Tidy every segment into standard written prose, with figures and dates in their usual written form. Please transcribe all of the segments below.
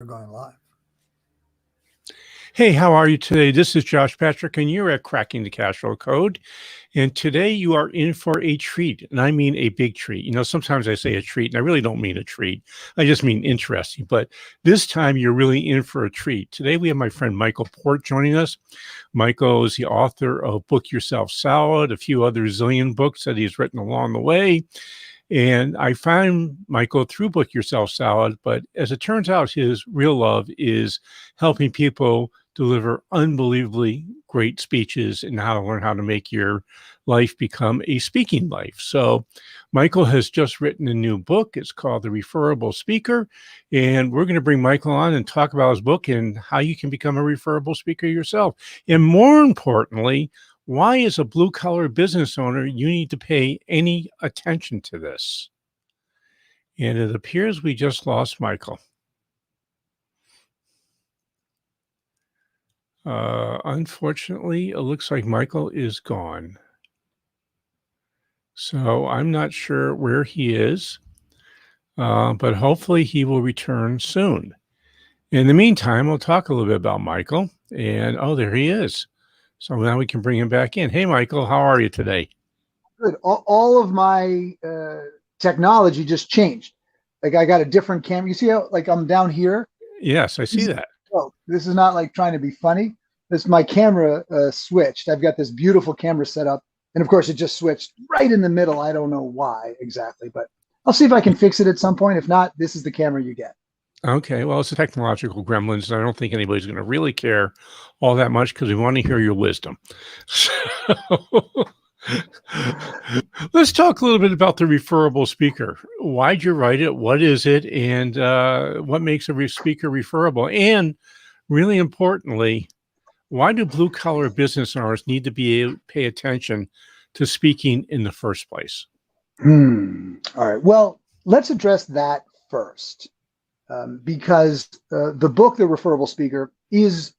We're going live. Hey, how are you today? This is Josh Patrick, and you're at Cracking the Cash Flow Code. And today you are in for a treat, and I mean a big treat. You know, sometimes I say a treat, and I really don't mean a treat. I just mean interesting. But this time you're really in for a treat. Today we have my friend Michael Port joining us. Michael is the author of Book Yourself Salad, a few other zillion books that he's written along the way. And I found Michael through Book Yourself Salad, but as it turns out, his real love is helping people deliver unbelievably great speeches and how to learn how to make your life become a speaking life. So Michael has just written a new book. It's called The Referable Speaker. And we're going to bring Michael on and talk about his book and how you can become a referable speaker yourself. And more importantly, why, as a blue-collar business owner, you need to pay any attention to this. And it appears we just lost Michael. Unfortunately, it looks like Michael is gone. So I'm not sure where he is, but hopefully he will return soon. In the meantime, we'll talk a little bit about Michael. And, oh, there he is. So now we can bring him back in. Hey, Michael, how are you today? Good. All of my technology just changed. Like I got a different camera. You see how like I'm down here? Yes, I see that. Oh, this is not like trying to be funny. This my camera switched. I've got this beautiful camera set up, and of course it just switched right in the middle. I don't know why exactly, but I'll see if I can fix it at some point. If not, this is the camera you get. Okay, well, it's a technological gremlins, and I don't think anybody's going to really care all that much because we want to hear your wisdom. So let's talk a little bit about the referable speaker. Why'd you write it? What is it? And what makes a speaker referable? And really importantly, why do blue-collar business owners need to pay attention to speaking in the first place? All right. Well, let's address that first. Because the book, The Referable Speaker, is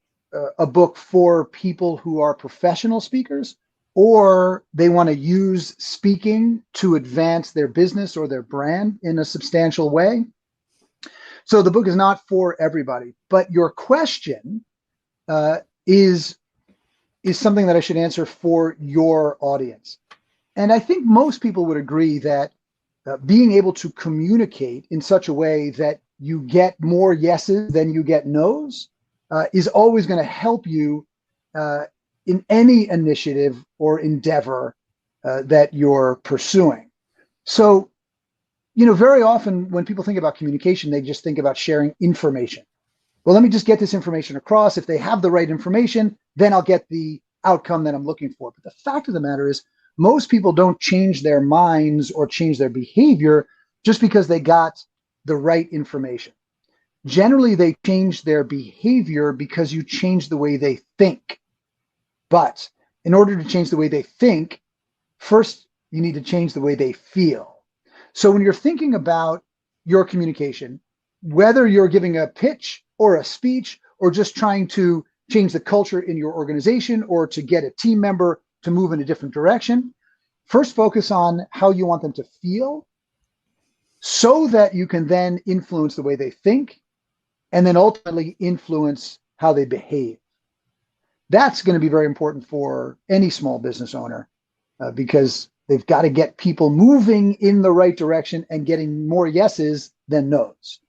a book for people who are professional speakers or they want to use speaking to advance their business or their brand in a substantial way. So the book is not for everybody. But your question is something that I should answer for your audience. And I think most people would agree that being able to communicate in such a way that you get more yeses than you get nos is always going to help you in any initiative or endeavor that you're pursuing. So, you know, very often when people think about communication, they just think about sharing information. Well, let me just get this information across. If they have the right information, then I'll get the outcome that I'm looking for. But the fact of the matter is, most people don't change their minds or change their behavior just because they got the right information. Generally, they change their behavior because you change the way they think. But in order to change the way they think, first, you need to change the way they feel. So when you're thinking about your communication, whether you're giving a pitch or a speech or just trying to change the culture in your organization or to get a team member to move in a different direction, first focus on how you want them to feel so that you can then influence the way they think and then ultimately influence how they behave. That's going to be very important for any small business owner because they've got to get people moving in the right direction and getting more yeses than nos.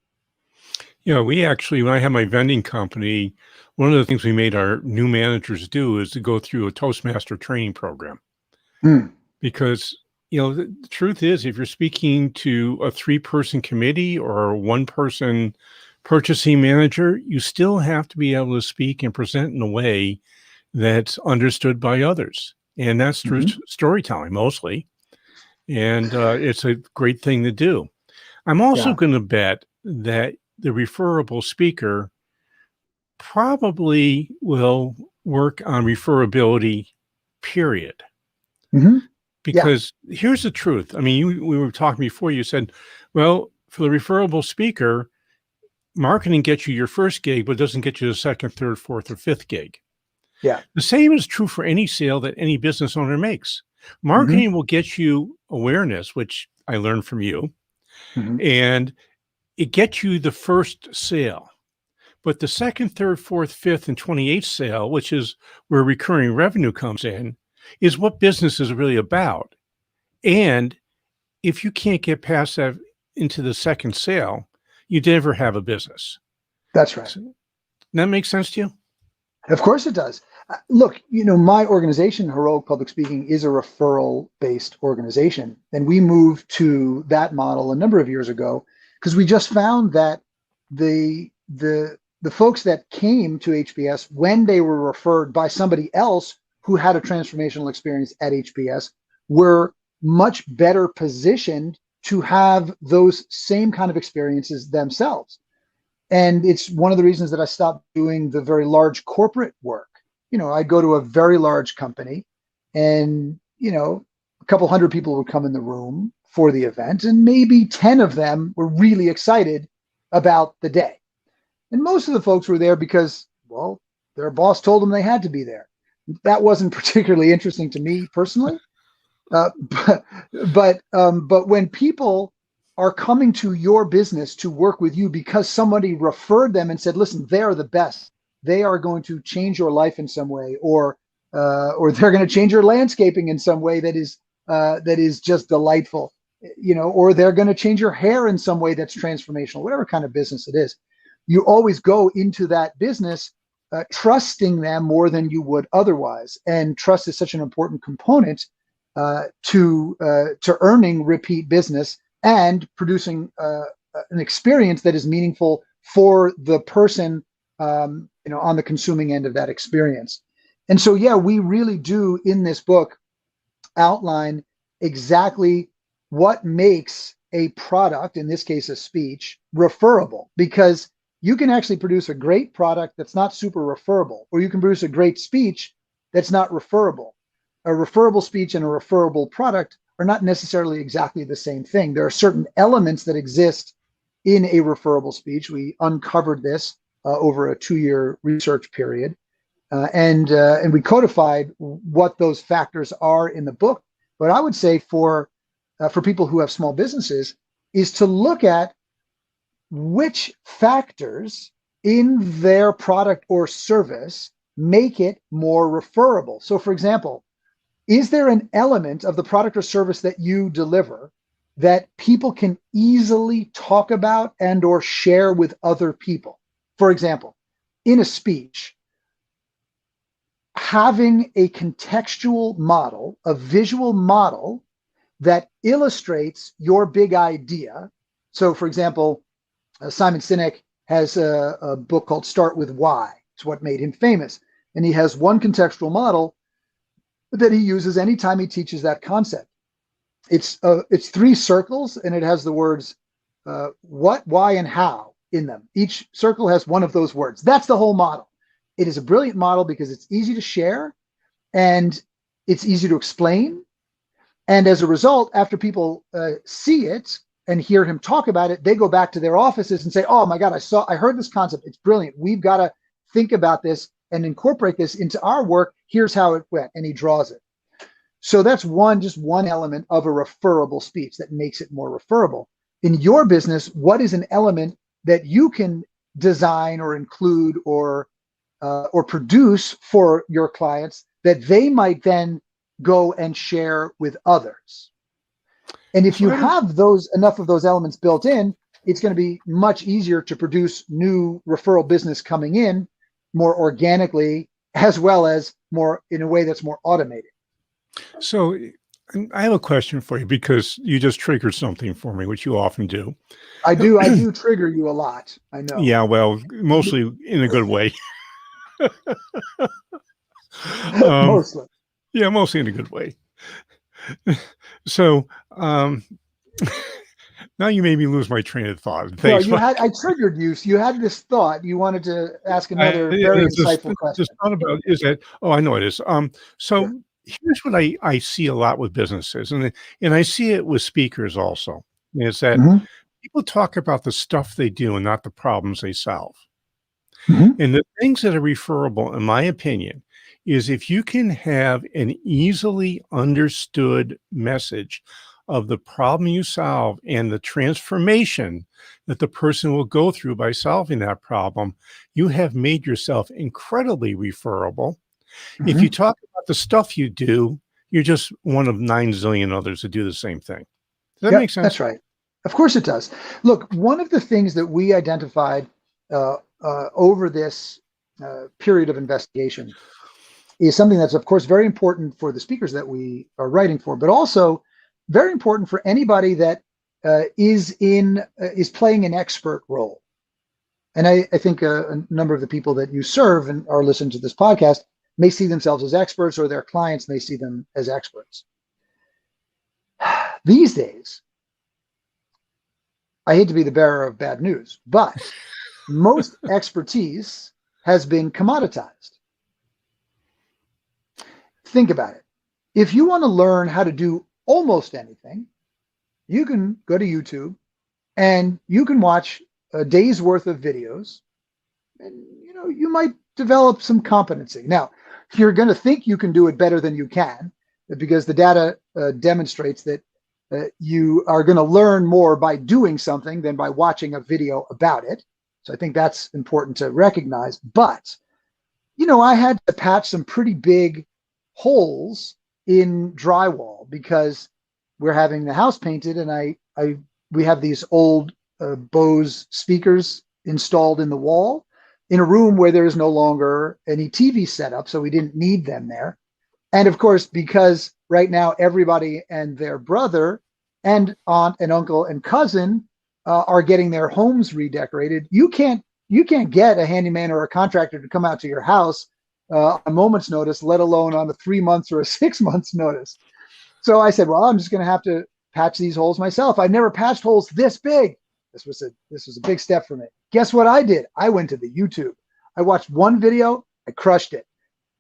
You know, we actually, when I had my vending company, one of the things we made our new managers do is to go through a Toastmaster training program. Because, you know, the truth is, if you're speaking to a 3-person committee or a 1-person purchasing manager, you still have to be able to speak and present in a way that's understood by others. And that's through storytelling mostly. And it's a great thing to do. I'm also going to bet that the referable speaker probably will work on referability, period. Because here's the truth. I mean, we were talking before, you said, well, for the referable speaker, marketing gets you your first gig, but doesn't get you the second, third, fourth, or fifth gig. Yeah. The same is true for any sale that any business owner makes. Marketing will get you awareness, which I learned from you, and it gets you the first sale. But the second, third, fourth, fifth, and 28th sale, which is where recurring revenue comes in, is what business is really about. And if you can't get past that into the second sale, you never have a business. That's right. So, that makes sense to you? Of course it does. Look, my organization, Heroic Public Speaking, is a referral-based organization. And we moved to that model a number of years ago because we just found that the folks that came to HBS when they were referred by somebody else who had a transformational experience at HBS were much better positioned to have those same kind of experiences themselves. And it's one of the reasons that I stopped doing the very large corporate work. I'd go to a very large company and, a couple hundred people would come in the room for the event, and maybe 10 of them were really excited about the day. And most of the folks were there because, well, their boss told them they had to be there. That wasn't particularly interesting to me personally. But when people are coming to your business to work with you because somebody referred them and said, listen, they are the best. They are going to change your life in some way, or they're going to change your landscaping in some way that is just delightful, or they're going to change your hair in some way that's transformational, whatever kind of business it is. You always go into that business trusting them more than you would otherwise. And trust is such an important component to earning repeat business and producing an experience that is meaningful for the person, on the consuming end of that experience. And so, yeah, we really do in this book outline exactly what makes a product, in this case, a speech, referable, because you can actually produce a great product that's not super referable, or you can produce a great speech that's not referable. A referable speech and a referable product are not necessarily exactly the same thing. There are certain elements that exist in a referable speech. We uncovered this over a 2-year research period, and we codified what those factors are in the book. But I would say for people who have small businesses is to look at which factors in their product or service make it more referable. So, for example, is there an element of the product or service that you deliver that people can easily talk about and or share with other people? For example, in a speech, having a contextual model, a visual model that illustrates your big idea. So, for example, Simon Sinek has a book called Start With Why. It's what made him famous. And he has one contextual model that he uses anytime he teaches that concept. It's 3 circles, and it has the words what, why, and how in them. Each circle has one of those words. That's the whole model. It is a brilliant model because it's easy to share and it's easy to explain. And as a result, after people see it and hear him talk about it, they go back to their offices and say, oh my God, I heard this concept. It's brilliant. We've got to think about this and incorporate this into our work. Here's how it went. And he draws it. So that's just one element of a referable speech that makes it more referable. In your business, what is an element that you can design or include or produce for your clients that they might then go and share with others? And if you have enough of those elements built in, it's going to be much easier to produce new referral business coming in more organically, as well as more in a way that's more automated. So I have a question for you, because you just triggered something for me, which you often do. I do trigger you a lot. I know. Yeah, well, mostly in a good way. Mostly. Yeah, mostly in a good way. So now you made me lose my train of thought. Thanks. No, I triggered you. So you had this thought. You wanted to ask another very insightful question. Just thought about is that, oh, I know it is. So Sure. here's what I see a lot with businesses, and I see it with speakers also, is that Mhm. people talk about the stuff they do and not the problems they solve. Mhm. And the things that are referable, in my opinion, is if you can have an easily understood message of the problem you solve and the transformation that the person will go through by solving that problem, you have made yourself incredibly referable. If you talk about the stuff you do, you're just one of 9 zillion others that do the same thing. Does that make Yep, sense? that's right. Of course it does. Look, one of the things that we identified over this period of investigation is something that's, of course, very important for the speakers that we are writing for, but also very important for anybody that is playing an expert role. And I think a number of the people that you serve and are listening to this podcast may see themselves as experts, or their clients may see them as experts. These days, I hate to be the bearer of bad news, but most expertise has been commoditized. Think about it. If you want to learn how to do almost anything, you can go to YouTube and you can watch a day's worth of videos, and you might develop some competency. Now, you're going to think you can do it better than you can, because the data demonstrates that you are going to learn more by doing something than by watching a video about it. So I think that's important to recognize. But, I had to patch some pretty big holes in drywall because we're having the house painted, and we have these old Bose speakers installed in the wall in a room where there is no longer any TV setup, so we didn't need them there. And of course, because right now everybody and their brother and aunt and uncle and cousin are getting their homes redecorated, you can't get a handyman or a contractor to come out to your house on a moment's notice, let alone on a 3 months or a 6 months notice. So I said, well, I'm just going to have to patch these holes myself. I never patched holes this big. This was a big step for me. Guess what I did? I went to the YouTube. I watched one video. I crushed it.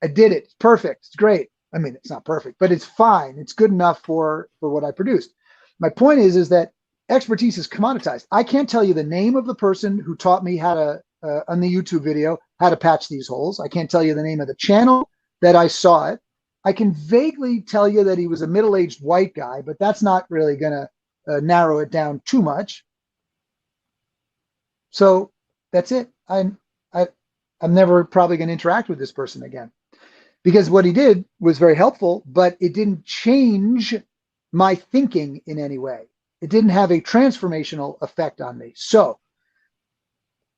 I did it. It's perfect. It's great. I mean, it's not perfect, but it's fine. It's good enough for what I produced. My point is that expertise is commoditized. I can't tell you the name of the person who taught me how to, on the YouTube video, how to patch these holes. I can't tell you the name of the channel that I saw it. I can vaguely tell you that he was a middle-aged white guy, but that's not really going to narrow it down too much. So that's it. I'm never probably going to interact with this person again, because what he did was very helpful, but it didn't change my thinking in any way. It didn't have a transformational effect on me. So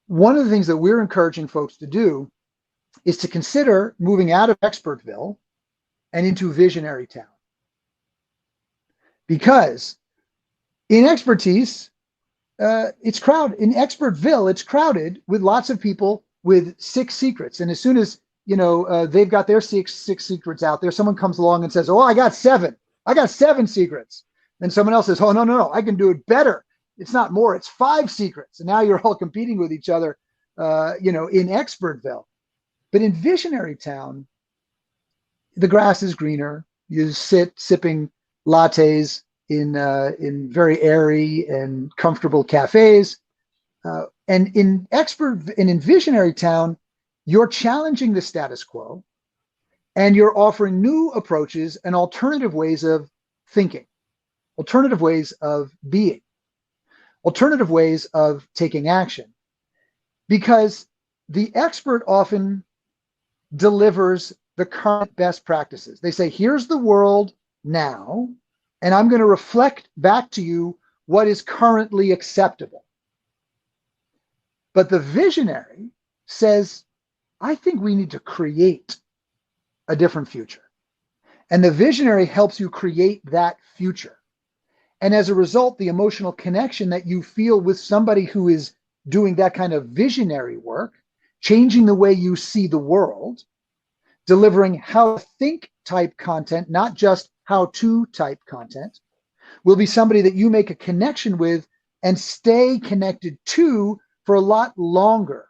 one of the things that we're encouraging folks to do is to consider moving out of Expertville and into Visionary Town. Because in expertise, it's crowded. In Expertville, it's crowded with lots of people with 6 secrets. And as soon as they've got their six secrets out there, someone comes along and says, "Oh, I got 7. I got 7 secrets." Then someone else says, "Oh, no, I can do it better. It's not more, it's 5 secrets." And now you're all competing with each other, in Expertville. But in Visionary Town, the grass is greener. You sit sipping lattes in very airy and comfortable cafes. And in Visionary Town, you're challenging the status quo, and you're offering new approaches and alternative ways of thinking, alternative ways of being, alternative ways of taking action. Because the expert often delivers the current best practices. They say, here's the world now, and I'm going to reflect back to you what is currently acceptable. But the visionary says, I think we need to create a different future. And the visionary helps you create that future. And as a result, the emotional connection that you feel with somebody who is doing that kind of visionary work, changing the way you see the world, delivering how to think type content, not just how to type content, will be somebody that you make a connection with and stay connected to for a lot longer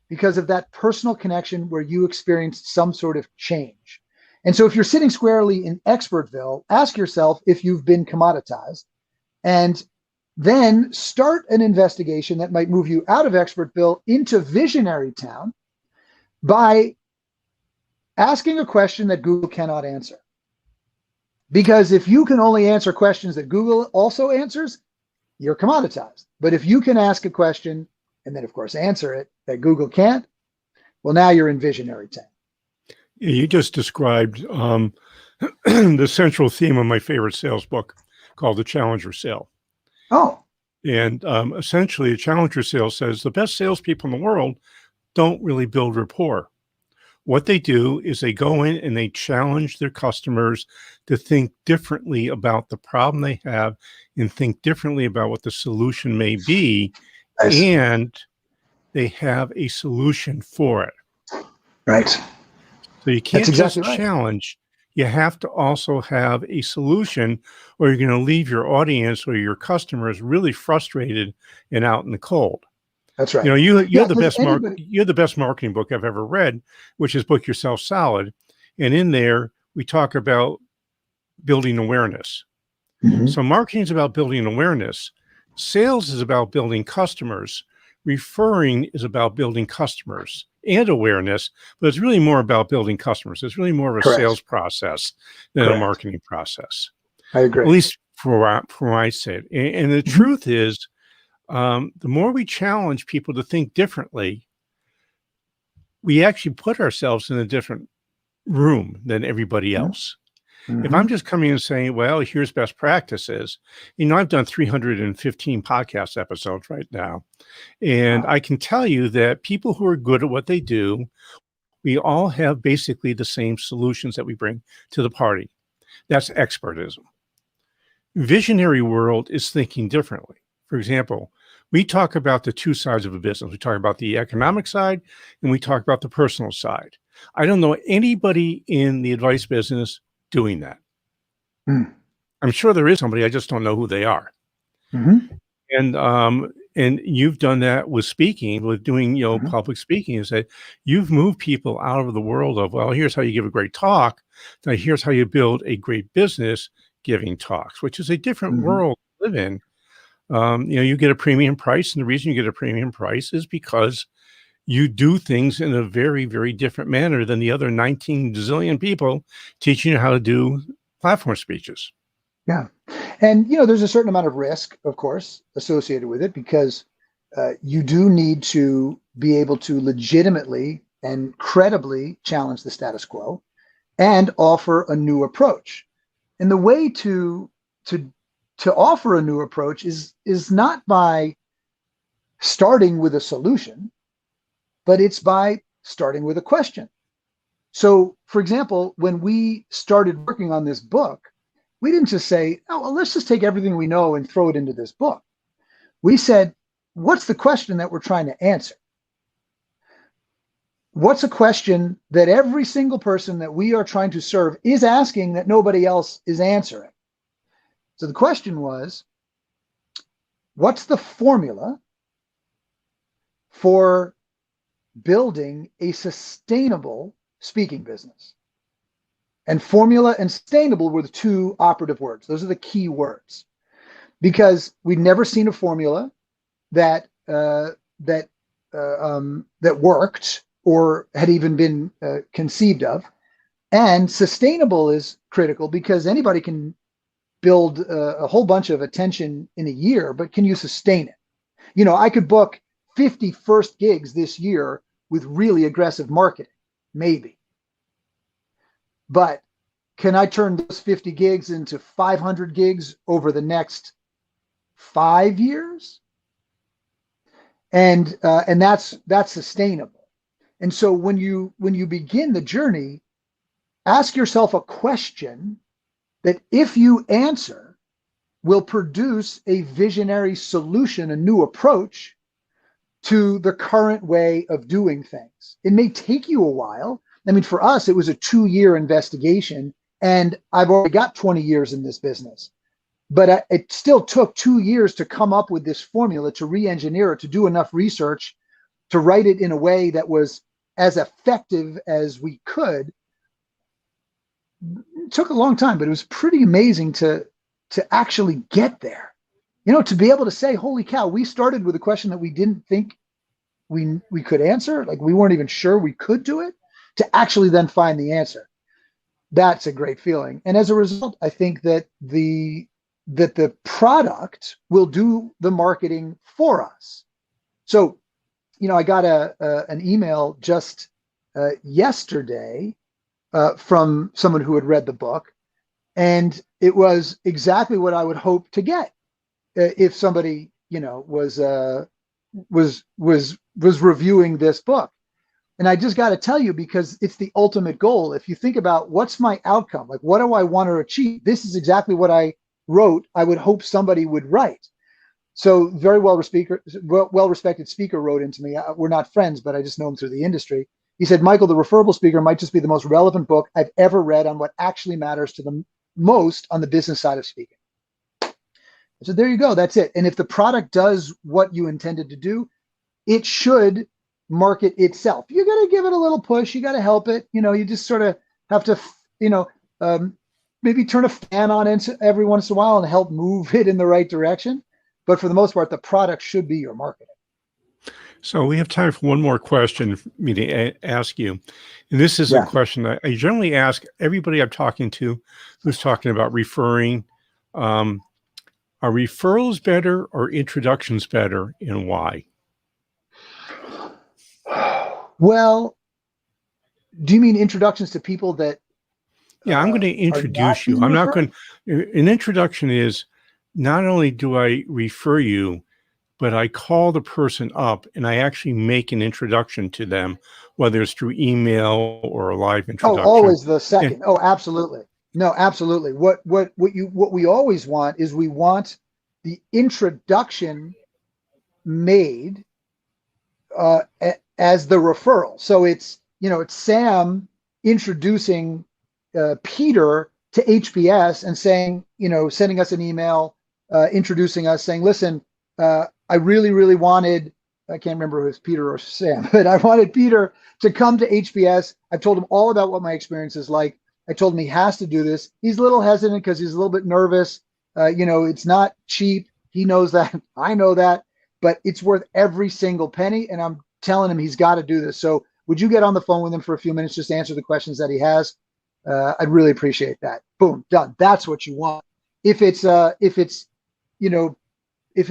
because of that personal connection where you experienced some sort of change. And so if you're sitting squarely in Expertville, ask yourself if you've been commoditized, and then start an investigation that might move you out of Expertville into Visionary Town by asking a question that Google cannot answer. Because if you can only answer questions that Google also answers, you're commoditized. But if you can ask a question and then, of course, answer it that Google can't, well, now you're in visionary time. You just described the central theme of my favorite sales book called The Challenger Sale. Oh. And essentially, a Challenger Sale says the best salespeople in the world don't really build rapport. What they do is they go in and they challenge their customers to think differently about the problem they have and think differently about what the solution may be. Nice. And they have a solution for it. Right. So you can't exactly just right. challenge. You have to also have a solution, or you're going to leave your audience or your customers really frustrated and out in the cold. That's right. You know, you're the best anybody... the best marketing book I've ever read, which is Book Yourself Solid. And in there, we talk about building awareness. Mm-hmm. So marketing is about building awareness. Sales is about building customers. Referring is about building customers and awareness, but it's really more about building customers. It's really more of a Correct. sales process than Correct. a marketing process. I agree. At least for what I said. And the truth is, the more we challenge people to think differently, we actually put ourselves in a different room than everybody else. Mm-hmm. If I'm just coming and saying, well, here's best practices, you know, I've done 315 podcast episodes right now. And I can tell you that people who are good at what they do, we all have basically the same solutions that we bring to the party. That's expertism. Visionary world is thinking differently. For example, we talk about the two sides of a business. We talk about the economic side and we talk about the personal side. I don't know anybody in the advice business doing that. I'm sure there is somebody, I just don't know who they are. And you've done that with speaking, with doing, you know, public speaking, is that you've moved people out of the world of, well, here's how you give a great talk. Now here's how you build a great business giving talks, which is a different world to live in. You know, you get a premium price, and the reason you get a premium price is because you do things in a very, very different manner than the other 19 zillion people teaching you how to do platform speeches. Yeah. And, you know, there's a certain amount of risk, of course, associated with it, because you do need to be able to legitimately and credibly challenge the status quo and offer a new approach. And the way to offer a new approach is not by starting with a solution, but it's by starting with a question. So, for example, when we started working on this book, we didn't just say, oh, well, let's just take everything we know and throw it into this book. We said, what's the question that we're trying to answer? What's a question that every single person that we are trying to serve is asking that nobody else is answering? So the question was, what's the formula for building a sustainable speaking business? And formula and sustainable were the two operative words. Those are the key words, because we'd never seen a formula that worked or had even been conceived of. And sustainable is critical because anybody can build a whole bunch of attention in a year, but can you sustain it? You know, I could book 50 first gigs this year with really aggressive marketing, maybe. But can I turn those 50 gigs into 500 gigs over the next 5 years? And that's sustainable. And so when you begin the journey, ask yourself a question that, if you answer, will produce a visionary solution, a new approach to the current way of doing things. It may take you a while. I mean, for us, it was a 2-year investigation, and I've already got 20 years in this business. But it still took 2 years to come up with this formula, to re-engineer it, to do enough research, to write it in a way that was as effective as we could. It took a long time, but it was pretty amazing to actually get there. You know, to be able to say, holy cow, we started with a question that we didn't think we could answer. Like, we weren't even sure we could do it, to actually then find the answer. That's a great feeling. And as a result, I think that the product will do the marketing for us. So, I got an email just yesterday from someone who had read the book, and it was exactly what I would hope to get if somebody, was reviewing this book. And I just got to tell you, because it's the ultimate goal. If you think about what's my outcome, like what do I want to achieve? This is exactly what I wrote. I would hope somebody would write. So very well-respected speaker wrote into me. We're not friends, but I just know him through the industry. He said, Michael, the Referable Speaker might just be the most relevant book I've ever read on what actually matters to the most on the business side of speaking. So there you go. That's it. And if the product does what you intended to do, it should market itself. You got to give it a little push. You got to help it. You just sort of have to, maybe turn a fan on it every once in a while and help move it in the right direction. But for the most part, the product should be your marketing. So we have time for one more question for me to ask you. And this is a question that I generally ask everybody I'm talking to who's talking about referring. Are referrals better or introductions better, and why? Well, do you mean introductions to people that? Yeah, I'm going to introduce you. I'm not going. An introduction is not only do I refer you, but I call the person up and I actually make an introduction to them, whether it's through email or a live introduction. Oh, always the second. Absolutely. No, absolutely. What we always want is we want the introduction made as the referral. So it's Sam introducing Peter to HBS and saying, sending us an email, introducing us, saying, listen, I really wanted, I can't remember if it was Peter or Sam, but I wanted Peter to come to HBS. I've told him all about what my experience is like. I told him he has to do this. He's a little hesitant because he's a little bit nervous. It's not cheap. He knows that. I know that. But it's worth every single penny. And I'm telling him he's got to do this. So would you get on the phone with him for a few minutes, just to answer the questions that he has? I'd really appreciate that. Boom, done. That's what you want. If it's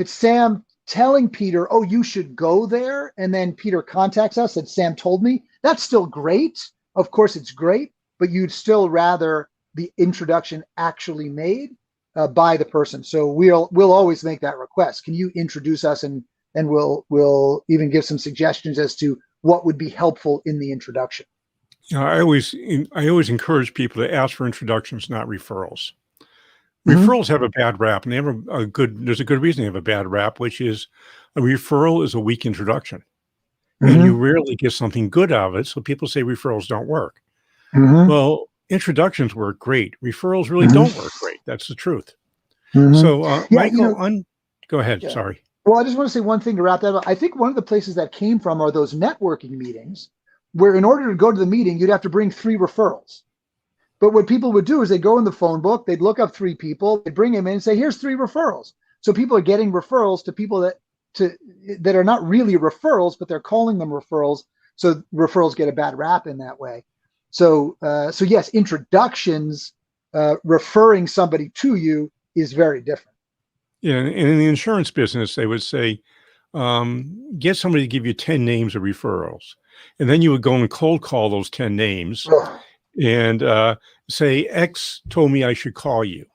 Sam telling Peter, oh, you should go there, and then Peter contacts us and Sam told me, that's still great. Of course, it's great, but you'd still rather the introduction actually made by the person. So we'll always make that request. Can you introduce us, and we'll even give some suggestions as to what would be helpful in the introduction. I always encourage people to ask for introductions, not referrals. Referrals have a bad rap, and they have there's a good reason they have a bad rap, which is a referral is a weak introduction. And you rarely get something good out of it. So people say referrals don't work. Well, introductions work great. Referrals really don't work great. That's the truth. So Michael, go ahead. Sorry. Well, I just want to say one thing to wrap that up. I think one of the places that came from are those networking meetings where in order to go to the meeting, you'd have to bring 3 referrals. But what people would do is they'd go in the phone book, they'd look up 3 people, they'd bring them in and say, here's 3 referrals. So people are getting referrals to people that are not really referrals, but they're calling them referrals. So referrals get a bad rap in that way. So yes, introductions, referring somebody to you is very different. Yeah, and in the insurance business, they would say, get somebody to give you 10 names of referrals. And then you would go and cold call those 10 names and say, X told me I should call you.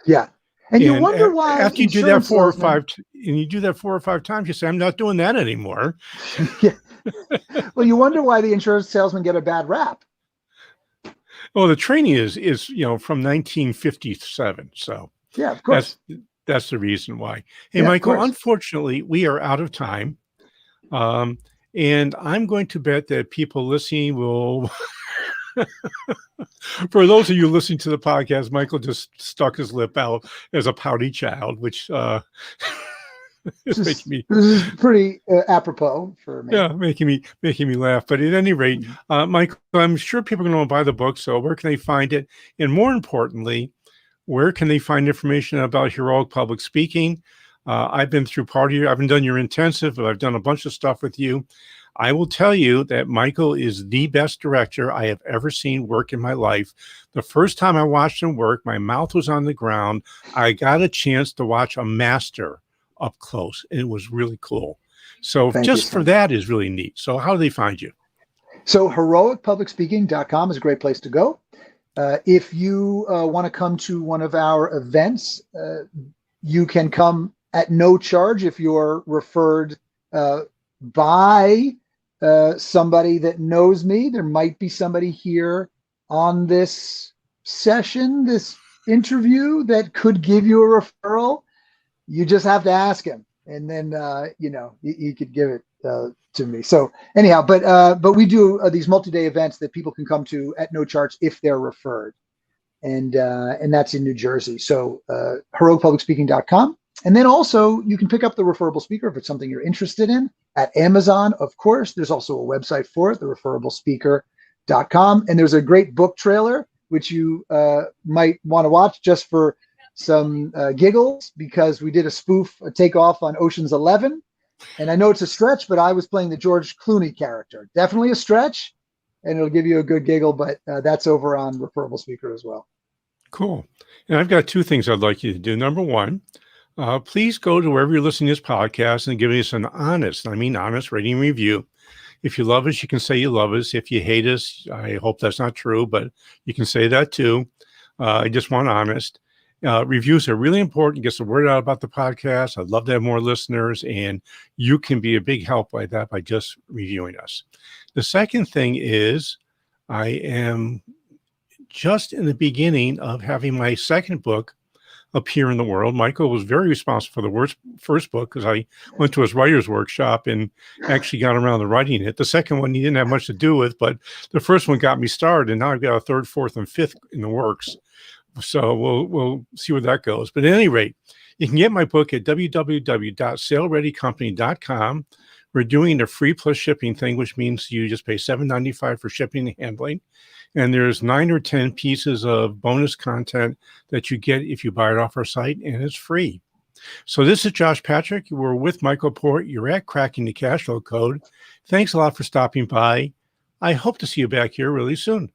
Yeah. And you wonder why after you do that 4 or 5, and you do that 4 or 5 times, you say, I'm not doing that anymore. Yeah. Well, you wonder why the insurance salesmen get a bad rap. Well, the training is from 1957. So yeah, of course. That's the reason why. Hey, Michael, unfortunately, we are out of time. And I'm going to bet that people listening will, for those of you listening to the podcast, Michael just stuck his lip out as a pouty child, which this is pretty apropos for me. Yeah, making me laugh. But at any rate, Michael, I'm sure people are going to want to buy the book. So where can they find it? And more importantly, where can they find information about heroic public speaking? I've been through part of I haven't done your intensive, but I've done a bunch of stuff with you. I will tell you that Michael is the best director I have ever seen work in my life. The first time I watched him work, my mouth was on the ground. I got a chance to watch a master up close, and it was really cool. So Thank you just so for much. that is really neat. So how do they find you? So heroicpublicspeaking.com is a great place to go. If you want to come to one of our events, you can come at no charge if you're referred by somebody that knows me. There might be somebody here on this session, this interview, that could give you a referral. You just have to ask him, and then you could give it to me. So anyhow, but we do these multi-day events that people can come to at no charge if they're referred, and that's in New Jersey. So heroicpublicspeaking.com. And then also you can pick up the Referable Speaker if it's something you're interested in at Amazon, of course. There's also a website for it, the referablespeaker.com. And there's a great book trailer, which you might want to watch just for some giggles, because we did a takeoff on Ocean's 11. And I know it's a stretch, but I was playing the George Clooney character. Definitely a stretch, and it'll give you a good giggle, but that's over on Referable Speaker as well. Cool. And I've got two things I'd like you to do. Number one, please go to wherever you're listening to this podcast and give us an honest rating and review. If you love us, you can say you love us. If you hate us, I hope that's not true, but you can say that too. I just want honest. Reviews are really important. Gets the word out about the podcast. I'd love to have more listeners, and you can be a big help by that by just reviewing us. The second thing is I am just in the beginning of having my second book appear in the world. Michael was very responsible for the first book because I went to his writer's workshop and actually got around to writing it. The second one he didn't have much to do with, but the first one got me started, and now I've got a third, fourth, and fifth in the works. So we'll see where that goes. But at any rate, you can get my book at www.salereadycompany.com. We're doing a free plus shipping thing, which means you just pay $7.95 for shipping and handling. And there's 9 or 10 pieces of bonus content that you get if you buy it off our site, and it's free. So this is Josh Patrick. We're with Michael Port. You're at Cracking the Cash Flow Code. Thanks a lot for stopping by. I hope to see you back here really soon.